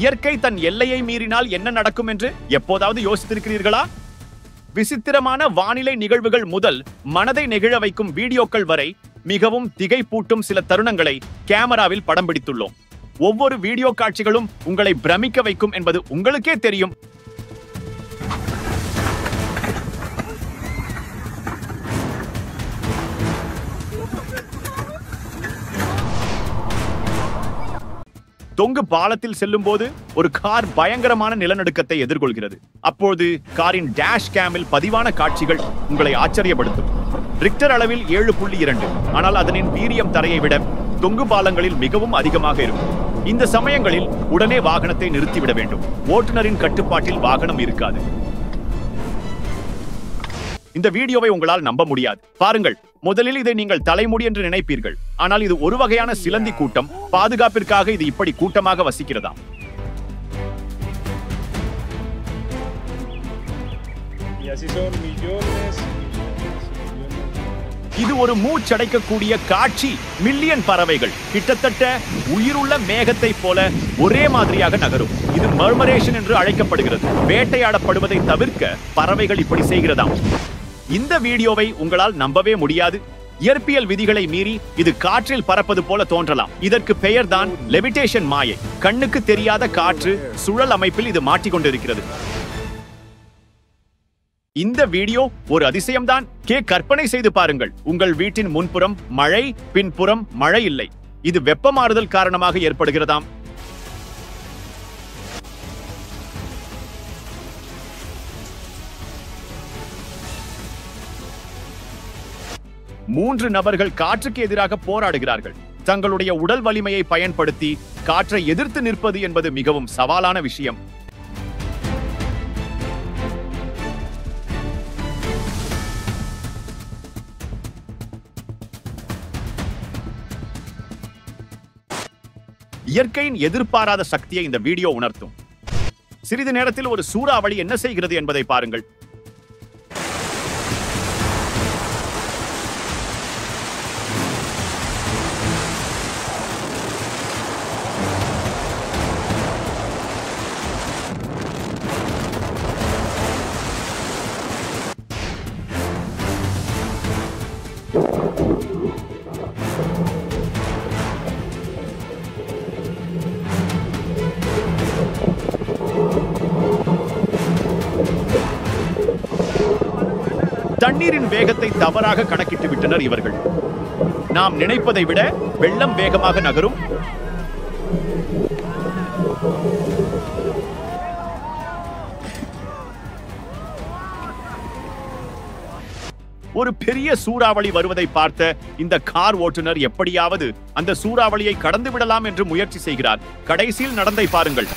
இயற்கை தன் எல்லையை மீறினால் என்ன நடக்கும் என்று எப்போதாவது யோசித்திருக்கிறீர்களா? விசித்திரமான வானிலை நிகழ்வுகள் முதல் மனதை நெகிழ வைக்கும் வீடியோக்கள் வரை மிகவும் திகைப்பூட்டும் சில தருணங்களை கேமராவில் படம் பிடித்துள்ளோம். ஒவ்வொரு வீடியோ காட்சிகளும் உங்களை பிரமிக்க வைக்கும் என்பது உங்களுக்கே தெரியும். தொங்கு பாலத்தில் செல்லும் போது ஒரு கார் பயங்கரமான நிலநடுக்கத்தை எதிர்கொள்கிறது. அப்போது காரின் டேஷ் கேமில் பதிவான காட்சிகள் உங்களை ஆச்சரியப்படுத்தும். ரிக்டர் அளவில் 7.2, ஆனால் அதனின் வீரியம் தரையை விட தொங்கு பாலங்களில் மிகவும் அதிகமாக இருக்கும். இந்த சமயங்களில் உடனே வாகனத்தை நிறுத்திவிட வேண்டும். ஓட்டுநரின் கட்டுப்பாட்டில் வாகனம் இருக்காது. இந்த வீடியோவை உங்களால் நம்ப முடியாது. பாருங்கள், முதலில் இதை நீங்கள் தலைமுடி என்று நினைப்பீர்கள், ஆனால் இது ஒரு வகையான சிலந்தி கூட்டம். பாதுகாப்பிற்காக இது இப்படி கூட்டமாக வசிக்கிறதாம். இது ஒரு மூச்சடைக்கக்கூடிய காட்சி. மில்லியன் பறவைகள் கிட்டத்தட்ட உயிருள்ள மேகத்தை போல ஒரே மாதிரியாக நகரும். இது மர்மரேஷன் என்று அழைக்கப்படுகிறது. வேட்டையாடப்படுவதை தவிர்க்க பறவைகள் இப்படி செய்கிறதாம். இந்த வீடியோவை உங்களால் நம்பவே முடியாது. இயற்பியல் விதிகளை மீறி இது காற்றில் பறப்பது போல தோன்றலாம். இதற்கு பெயர்தான் லெவிடேஷன் மாயை. கண்ணுக்கு தெரியாத காற்று சுழல் அமைப்பில் இது மாட்டிக்கொண்டிருக்கிறது. இந்த வீடியோ ஒரு அதிசயம்தான். கற்பனை செய்து பாருங்கள், உங்கள் வீட்டின் முன்புறம் மழை, பின்புறம் மழை இல்லை. இது வெப்பமாறுதல் காரணமாக ஏற்படுகிறதாம். மூன்று நபர்கள் காற்றுக்கு எதிராக போராடுகிறார்கள். தங்களுடைய உடல் வலிமையை பயன்படுத்தி காற்றை எதிர்த்து நிற்பது என்பது மிகவும் சவாலான விஷயம். இயற்கையின் எதிர்பாராத சக்தியை இந்த வீடியோ உணர்த்தும். சிறிது நேரத்தில் ஒரு சூறாவளி என்ன செய்கிறது என்பதை பாருங்கள். தண்ணீரின் வேகத்தை தவறாக கணக்கிட்டு விட்டனர் இவர்கள். நாம் நினைப்பதை விட வெள்ளம் வேகமாக நகரும். ஒரு பெரிய சூறாவளி வருவதை பார்த்த இந்த கார் ஓட்டுநர் எப்படியாவது அந்த சூறாவளியை கடந்து விடலாம் என்று முயற்சி செய்கிறார். கடைசியில் நடந்தை பாருங்கள்.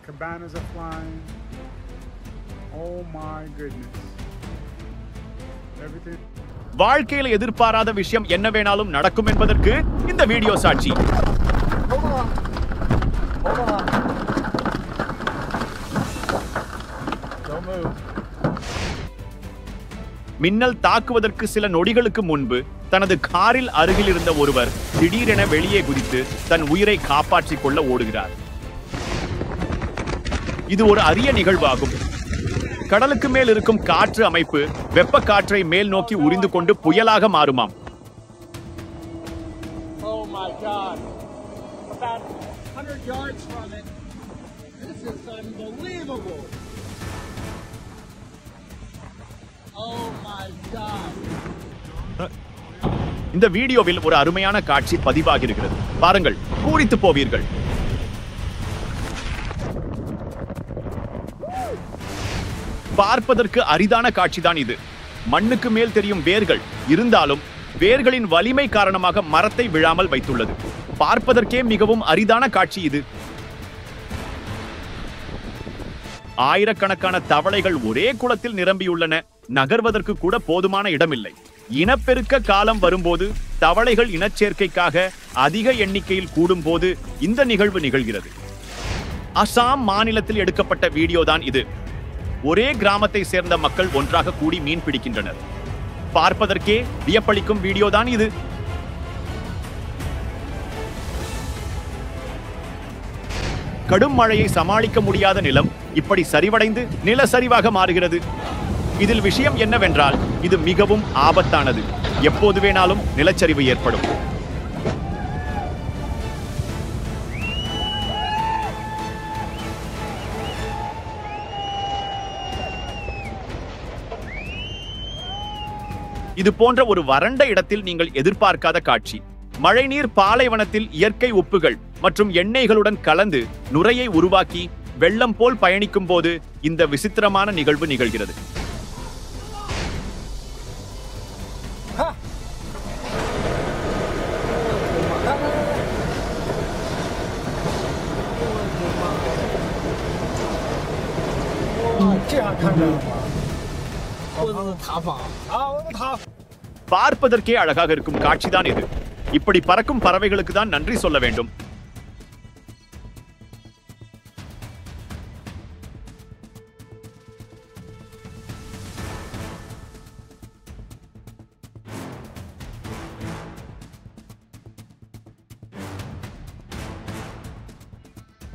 Cabanas are flying. Oh my goodness. Everything. வாழ்க்கையில் எதிர்பாராத விஷயம் என்ன வேணாலும் நடக்கும் என்பதற்கு இந்த வீடியோ சாட்சி. மின்னல் தாக்குவதற்கு சில நொடிகளுக்கு முன்பு தனது காரில் அருகில் இருந்த ஒருவர் திடீரென வெளியே குதித்து தன் உயிரை காப்பாற்றிக் கொள்ள ஓடுகிறார். இது ஒரு அரிய நிகழ்வாகும். கடலுக்கு மேல் இருக்கும் காற்று அமைப்பு வெப்ப காற்றை மேல் நோக்கி உறிந்து கொண்டு புயலாக மாறுமாம். Oh my God. About 100 yards from it. This is unbelievable. Oh my God. இந்த வீடியோவில் ஒரு அருமையான காட்சி பதிவாகியிருக்கிறது. பாருங்கள், பூரித்து போவீர்கள். பார்ப்பதற்கு அரிதான காட்சிதான் இது. மண்ணுக்கு மேல் தெரியும் வேர்கள் இருந்தாலும் வேர்களின் வலிமை காரணமாக மரத்தை விழாமல் வைத்துள்ளது. பார்ப்பதற்கே மிகவும் அரிதான காட்சி இது. ஆயிரக்கணக்கான தவளைகள் ஒரே குளத்தில் நிரம்பியுள்ளன. நகர்வதற்கு கூட போதுமான இடமில்லை. இனப்பெருக்க காலம் வரும்போது தவளைகள் இனச்சேர்க்கைக்காக அதிக எண்ணிக்கையில் கூடும்போது இந்த நிகழ்வு நிகழ்கிறது. அசாம் மாநிலத்தில் எடுக்கப்பட்ட வீடியோ தான் இது. ஒரே கிராமத்தை சேர்ந்த மக்கள் ஒன்றாக கூடி மீன் பிடிக்கின்றனர். பார்ப்பதற்கே வியப்பளிக்கும் வீடியோ தான் இது. கடும் மழையை சமாளிக்க முடியாத நிலம் இப்படி சரிவடைந்து நிலச்சரிவாக மாறுகிறது. இதில் விஷயம் என்னவென்றால் இது மிகவும் ஆபத்தானது. எப்போது வேணாலும் நிலச்சரிவு ஏற்படும். இது போன்ற ஒரு வறண்ட இடத்தில் நீங்கள் எதிர்பார்க்காத காட்சி. மழைநீர் பாலைவனத்தில் இயற்கை உப்புகள் மற்றும் எண்ணெய்களுடன் கலந்து நுரையை உருவாக்கி வெள்ளம் போல் பயணிக்கும் போது இந்த விசித்திரமான நிகழ்வு நிகழ்கிறது. பார்ப்பதற்கே அழகாக இருக்கும் காட்சிதான் இது. இப்படி பறக்கும் பறவைகளுக்கு தான் நன்றி சொல்ல வேண்டும்.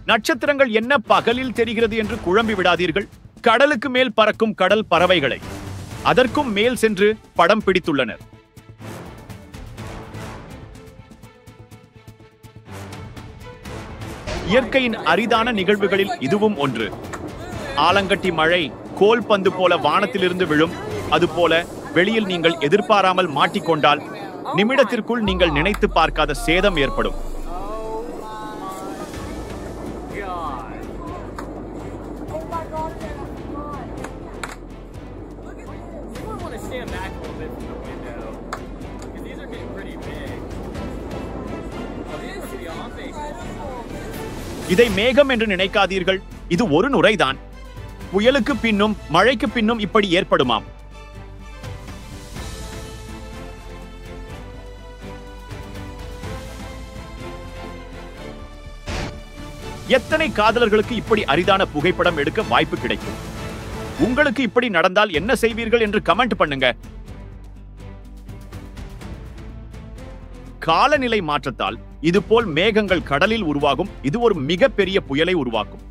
நட்சத்திரங்கள் என்ன பகலில் தெரிகிறது என்று குழம்பி விடாதீர்கள். கடலுக்கு மேல் பறக்கும் கடல் பறவைகளை அதற்கும் மேல் சென்று படம் பிடித்துள்ளனர். இயற்கையின் அரிதான நிகழ்வுகளில் இதுவும் ஒன்று. ஆலங்கட்டி மழை கோல் பந்து போல வானத்திலிருந்து விழும். அதுபோல வெளியில் நீங்கள் எதிர்பாராமல் மாட்டிக்கொண்டால் நிமிடத்திற்குள் நீங்கள் நினைத்து பார்க்காத சேதம் ஏற்படும். இதை மேகம் என்று நினைக்காதீர்கள். இது ஒரு நுரைதான். புயலுக்கு பின்னும் மழைக்கு பின்னும் இப்படி ஏற்படுமாம். எத்தனை காதலர்களுக்கு இப்படி அரிதான புகைப்படம் எடுக்க வாய்ப்பு கிடைக்கும்? உங்களுக்கு இப்படி நடந்தால் என்ன செய்வீர்கள் என்று கமெண்ட் பண்ணுங்க. காலநிலை மாற்றத்தால் இதுபோல் மேகங்கள் கடலில் உருவாகும். இது ஒரு மிகப்பெரிய புயலை உருவாக்கும்.